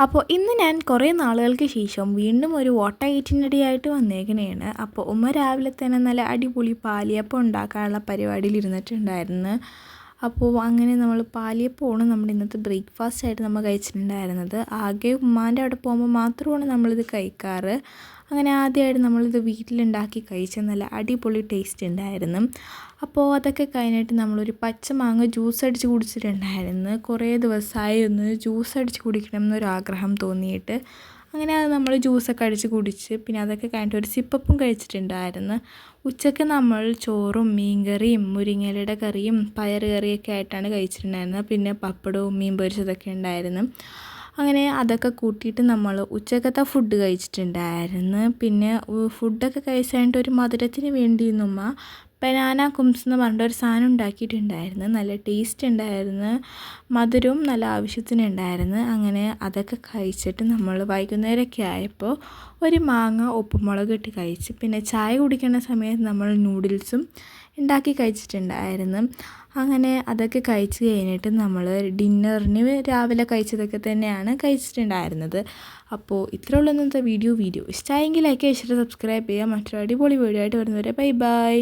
അപ്പോൾ ഇന്ന് ഞാൻ കുറേ നാളുകൾക്ക് ശേഷം വീണ്ടും ഒരു ഓട്ട ഈറ്റിനടിയായിട്ട് വന്നേക്കണേണ്. അപ്പോൾ ഉമ്മ രാവിലെ തന്നെ നല്ല അടിപൊളി പാലിയപ്പം ഉണ്ടാക്കാനുള്ള പരിപാടിയിൽ ഇരുന്നിട്ടുണ്ടായിരുന്നു. അപ്പോൾ അങ്ങനെ നമ്മൾ പാലിയപ്പമാണ് നമ്മുടെ ഇന്നത്തെ ബ്രേക്ക്ഫാസ്റ്റ് ആയിട്ട് നമ്മൾ കഴിച്ചിട്ടുണ്ടായിരുന്നത്. ആകെ ഉമ്മാൻ്റെ അവിടെ പോകുമ്പോൾ മാത്രമാണ് നമ്മളിത് കഴിക്കാറ്. അങ്ങനെ ആദ്യമായിട്ട് നമ്മളിത് വീട്ടിലുണ്ടാക്കി കഴിച്ച നല്ല അടിപൊളി ടേസ്റ്റ് ഉണ്ടായിരുന്നു. അപ്പോൾ അതൊക്കെ കഴിഞ്ഞിട്ട് നമ്മളൊരു പച്ച മാങ്ങ ജ്യൂസ് അടിച്ച് കുടിച്ചിട്ടുണ്ടായിരുന്നു. കുറേ ദിവസമായി ഒന്ന് ജ്യൂസ് അടിച്ച് കുടിക്കണം എന്നൊരാഗ്രഹം തോന്നിയിട്ട് അങ്ങനെ അത് നമ്മൾ ജ്യൂസൊക്കെ അടിച്ച് കുടിച്ച് പിന്നെ അതൊക്കെ കഴിഞ്ഞിട്ട് ഒരു സിപ്പപ്പും കഴിച്ചിട്ടുണ്ടായിരുന്നു. ഉച്ചയ്ക്ക് നമ്മൾ ചോറും മീൻകറിയും മുരിങ്ങയിലയുടെ കറിയും പയർ കറിയൊക്കെ ആയിട്ടാണ് കഴിച്ചിട്ടുണ്ടായിരുന്നത്. പിന്നെ പപ്പടവും മീൻ പൊരിച്ചതൊക്കെ ഉണ്ടായിരുന്നു. അങ്ങനെ അതൊക്കെ കൂട്ടിയിട്ട് നമ്മൾ ഉച്ചക്കത്തെ ഫുഡ് കഴിച്ചിട്ടുണ്ടായിരുന്നു. പിന്നെ ഫുഡൊക്കെ കഴിച്ചിട്ട് ഒരു മധുരത്തിന് വേണ്ടി ഉമ്മ ബനാന കുംസ് എന്ന് പറഞ്ഞിട്ടൊരു സാധനം ഉണ്ടാക്കിയിട്ടുണ്ടായിരുന്നു. നല്ല ടേസ്റ്റ് ഉണ്ടായിരുന്നു, മധുരവും നല്ല ആവശ്യത്തിനുണ്ടായിരുന്നു. അങ്ങനെ അതൊക്കെ കഴിച്ചിട്ട് നമ്മൾ വൈകുന്നേരമൊക്കെ ആയപ്പോൾ ഒരു മാങ്ങ ഉപ്പുമുളക് ഇട്ട് കഴിച്ച് പിന്നെ ചായ കുടിക്കുന്ന സമയത്ത് നമ്മൾ നൂഡിൽസും ഉണ്ടാക്കി കഴിച്ചിട്ടുണ്ടായിരുന്നു. അങ്ങനെ അതൊക്കെ കഴിച്ച് കഴിഞ്ഞിട്ട് നമ്മൾ ഡിന്നറിന് രാവിലെ കഴിച്ചതൊക്കെ തന്നെയാണ് കഴിച്ചിട്ടുണ്ടായിരുന്നത്. അപ്പോൾ ഇത്രയേ ഉള്ളൂ ഇന്നത്തെ വീഡിയോ ഇഷ്ടമായെങ്കിൽ ലൈക്ക് ചെയ്ത് സബ്സ്ക്രൈബ് ചെയ്യുക. മറ്റൊരു അടിപൊളി വീഡിയോ ആയിട്ട് വരുന്നവരെ ബൈ ബൈ.